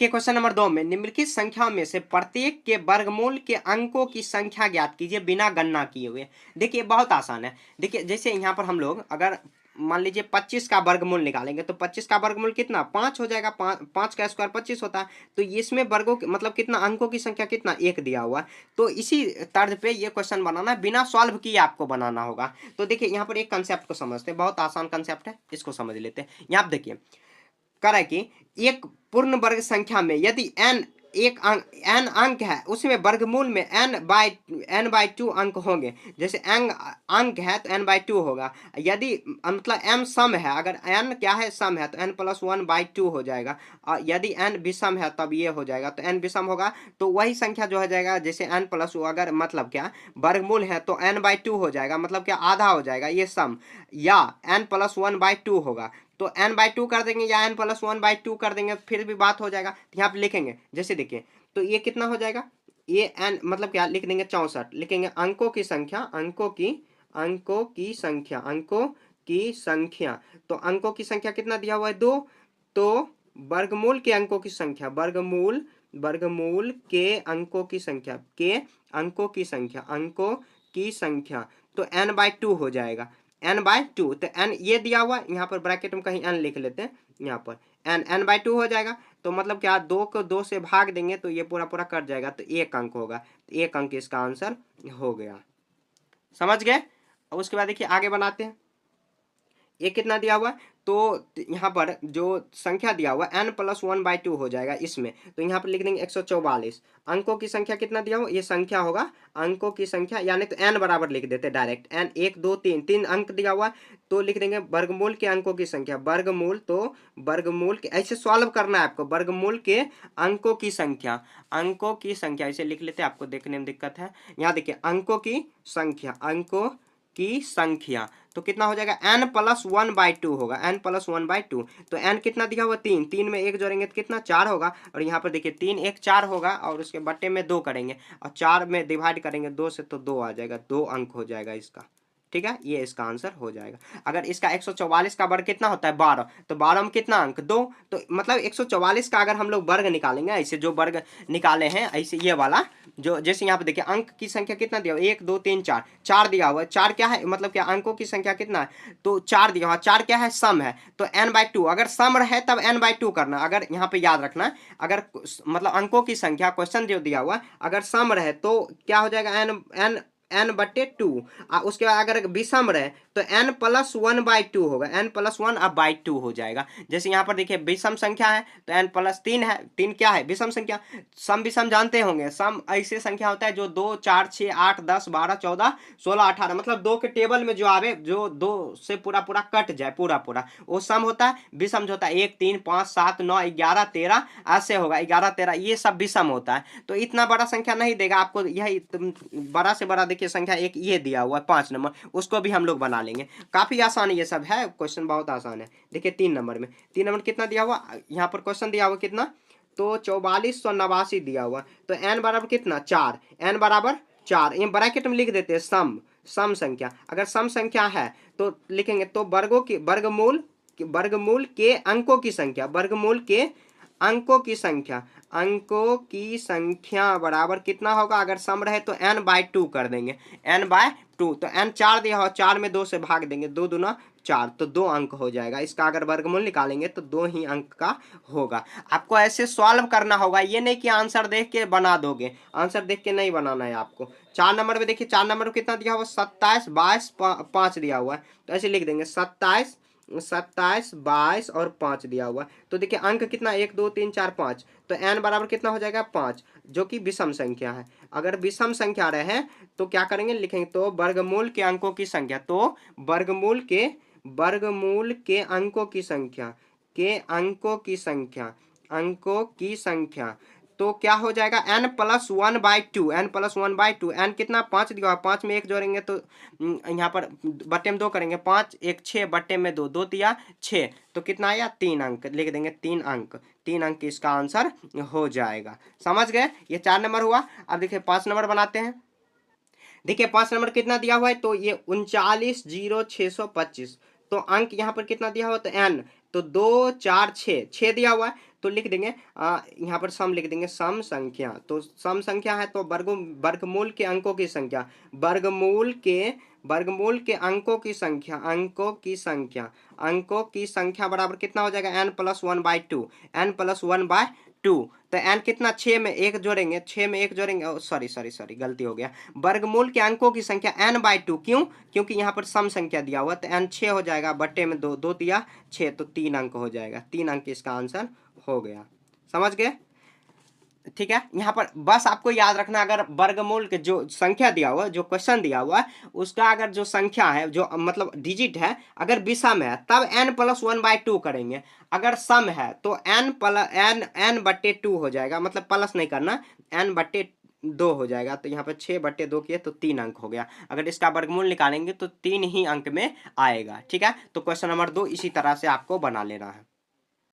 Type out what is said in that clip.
देखिए question number 2 में निम्नलिखित संख्या में से प्रत्येक के वर्गमूल के अंकों की संख्या ज्ञात कीजिए बिना गणना किए हुए। देखिए बहुत आसान है। देखिए जैसे यहाँ पर हम लोग अगर मान लीजिए 25 का वर्गमूल निकालेंगे तो 25 का वर्गमूल कितना 5 हो जाएगा। 5 का स्क्वायर 25 होता है। तो इसमें वर्गों मतलब कितना अंकों की संख्या कितना 1 दिया हुआ है। तो इसी तर्ज पे ये क्वेश्चन बनाना है, बिना सॉल्व किए आपको बनाना होगा। तो देखिए यहाँ पर एक कंसेप्ट को समझते हैं, बहुत आसान कंसेप्ट है, इसको समझ लेते हैं। यहाँ पर देखिए कह रहा है कि एक पूर्ण वर्ग संख्या में यदि n एक n अंक है उसमें वर्गमूल में n बाई 2 अंक होंगे। जैसे अंक है तो n बाई 2 होगा। यदि मतलब m सम है, अगर n क्या है सम है तो n प्लस 1 बाई 2 हो जाएगा। और यदि n विषम है तब ये हो जाएगा। तो n विषम होगा तो वही संख्या जो हो जाएगा, जैसे n प्लस अगर मतलब क्या वर्गमूल है तो n बाई 2 हो जाएगा, मतलब क्या आधा हो जाएगा ये सम, या n प्लस 1 बाई 2 होगा। तो n बाई 2 कर देंगे या n प्लस 1 बाई 2 कर देंगे फिर भी बात हो जाएगा। तो यहाँ पे लिखेंगे जैसे देखिए तो ये कितना हो जाएगा, ये n मतलब क्या लिख देंगे 64, लिखेंगे अंकों की संख्या, अंकों की संख्या। तो अंकों की संख्या कितना दिया हुआ है 2। तो वर्गमूल के अंकों की संख्या, वर्गमूल के अंकों की संख्या तो n बाई 2 हो जाएगा, n बाई 2। तो n ये दिया हुआ यहाँ पर ब्रैकेट में कहीं n लिख लेते हैं, यहाँ पर n बाई 2 हो जाएगा। तो मतलब क्या 2 को 2 से भाग देंगे तो ये पूरा पूरा कट जाएगा, तो 1 अंक होगा। तो 1 अंक इसका आंसर हो गया। समझ गए। और उसके बाद देखिए आगे बनाते हैं। ये कितना दिया हुआ है तो यहाँ पर जो संख्या दिया हुआ n प्लस 1 बाई 2 हो जाएगा इसमें। तो यहाँ पर लिख देंगे 144। अंकों की संख्या कितना दिया हुआ, ये संख्या होगा अंकों की संख्या, यानी तो n बराबर लिख देते डायरेक्ट, n 1 2 3 3 अंक दिया हुआ है। तो लिख देंगे वर्गमूल के अंकों की संख्या, वर्गमूल के ऐसे सॉल्व करना है आपको, वर्गमूल के अंकों की संख्या ऐसे लिख लेते हैं, आपको देखने में दिक्कत है। यहाँ देखिए अंकों की संख्या तो कितना हो जाएगा n प्लस 1 बाई 2 होगा, n प्लस 1 बाई 2। तो n कितना दिया हुआ 3, 3 में 1 जोड़ेंगे तो कितना 4 होगा। और यहाँ पर देखिए 3 1 4 होगा और उसके बट्टे में 2 करेंगे और 4 में डिवाइड करेंगे 2 से तो 2 आ जाएगा, 2 अंक हो जाएगा इसका। ठीक है, ये इसका आंसर हो जाएगा। अगर इसका 144 का वर्ग कितना होता है 12, तो 12 में कितना अंक 2। तो मतलब 144 का अगर हम लोग वर्ग निकालेंगे, ऐसे जो वर्ग निकाले हैं ऐसे ये वाला जो, जैसे यहाँ पे देखिए अंक की संख्या कितना दिया हुआ 1 2 3 4, 4 दिया हुआ है। 4 क्या है मतलब क्या अंकों की संख्या कितना है तो 4 दिया हुआ। 4 क्या है सम है, तो n बाई 2, अगर सम रहे तब n बाई 2 करना। अगर यहाँ पे याद रखना अगर मतलब अंकों की संख्या क्वेश्चन जो दिया हुआ अगर सम रहे तो क्या हो जाएगा n बट्टे 2। उसके बाद अगर विषम रहे तो n प्लस 1 बाई 2 होगा, n प्लस 1 अब बाई 2 हो जाएगा। जैसे यहाँ पर देखिए विषम संख्या है तो n प्लस 3 है, 3 क्या है विषम संख्या। सम विषम जानते होंगे, सम ऐसे संख्या होता है जो 2 4 6 8 10 12 14 16 18 मतलब 2 के टेबल में जो आवे, जो 2 से पूरा पूरा कट जाए पूरा पूरा, वो सम होता है। विषम जो होता है 1 3 5 7 9 11 13 ऐसे होगा, 11 13 ये सब विषम होता है। तो इतना बड़ा संख्या नहीं देगा आपको, यही बड़ा से बड़ा देखिए संख्या एक ये दिया हुआ है 5 नंबर, उसको भी हम लोग बना लेंगे। काफी आसान ये सब है, क्वेश्चन बहुत आसान है। देखिए 3 नंबर में, 3 नंबर कितना दिया हुआ यहाँ पर क्वेश्चन दिया हुआ कितना तो 4489 दिया हुआ। तो n बराबर कितना 4, n बराबर 4, ये ब्रैकेट में लिख देते हैं सम संख्या। अगर सम संख्या है तो लिखेंगे तो वर्गमूल के अंकों की संख्या, अंकों की संख्या बराबर कितना होगा, अगर सम रहे तो n बाई 2 कर देंगे, n बाई 2। तो n 4 दिया हो, 4 में 2 से भाग देंगे, 2 दूना 4 तो 2 अंक हो जाएगा। इसका अगर वर्गमूल निकालेंगे तो 2 ही अंक का होगा। आपको ऐसे सॉल्व करना होगा, ये नहीं कि आंसर देख के बना दोगे, आंसर देख के नहीं बनाना है आपको। 4 नंबर में देखिए 4 नंबर में कितना दिया हुआ 27 22 5 दिया हुआ है। तो ऐसे लिख देंगे 27 22 और 5 दिया हुआ। तो देखिए अंक कितना 1 2 3 4 5, तो n बराबर कितना हो जाएगा 5, जो कि विषम संख्या है। अगर विषम संख्या रहे तो क्या करेंगे लिखेंगे तो वर्गमूल के अंकों की संख्या, तो वर्गमूल के अंकों की संख्या तो क्या हो जाएगा n प्लस 1 बाई 2, n कितना 5 दिया, 5 में 1 जोड़ेंगे तो यहाँ पर बट्टे में 2 करेंगे, 5 1 6 बट्टे में 2 2 दिया 6, तो कितना आया 3 अंक, लिख देंगे 3 अंक इसका आंसर हो जाएगा। समझ गए, ये 4 नंबर हुआ। अब देखिए 5 नंबर बनाते हैं। देखिए 5 नंबर कितना दिया हुआ है तो ये 390625, तो अंक यहाँ पर कितना दिया हुआ तो तो 2 4 6 6 दिया हुआ है, तो लिख देंगे यहाँ पर सम लिख देंगे, सम संख्या। तो सम संख्या है तो वर्गमूल के अंकों की संख्या, वर्गमूल के अंकों की संख्या, अंकों की संख्या बराबर कितना हो जाएगा, n+1/2, n+1/2। तो n कितना, 6 में 1 जोड़ेंगे, 6 में 1 जोड़ेंगे, सॉरी गलती हो गया, वर्गमूल के अंकों की संख्या n/2, क्यों, क्योंकि यहाँ पर सम संख्या दिया हुआ, तो n 6 हो जाएगा, बट्टे में 2, 2 दिया 6, तो 3 अंक हो जाएगा, 3 अंक इसका आंसर हो गया। समझ गए? ठीक है, यहाँ पर बस आपको याद रखना, अगर वर्गमूल के जो संख्या दिया हुआ, जो क्वेश्चन दिया हुआ है, उसका अगर जो संख्या है, जो मतलब डिजिट है, अगर विषम है तब n+1/2 करेंगे, अगर सम है तो n/2 हो जाएगा, मतलब प्लस नहीं करना, n/2 हो जाएगा। तो यहाँ पर 6/2 किए तो 3 अंक हो गया, अगर इसका वर्गमूल निकालेंगे तो 3 ही अंक में आएगा। ठीक है, तो क्वेश्चन नंबर 2 इसी तरह से आपको बना लेना है।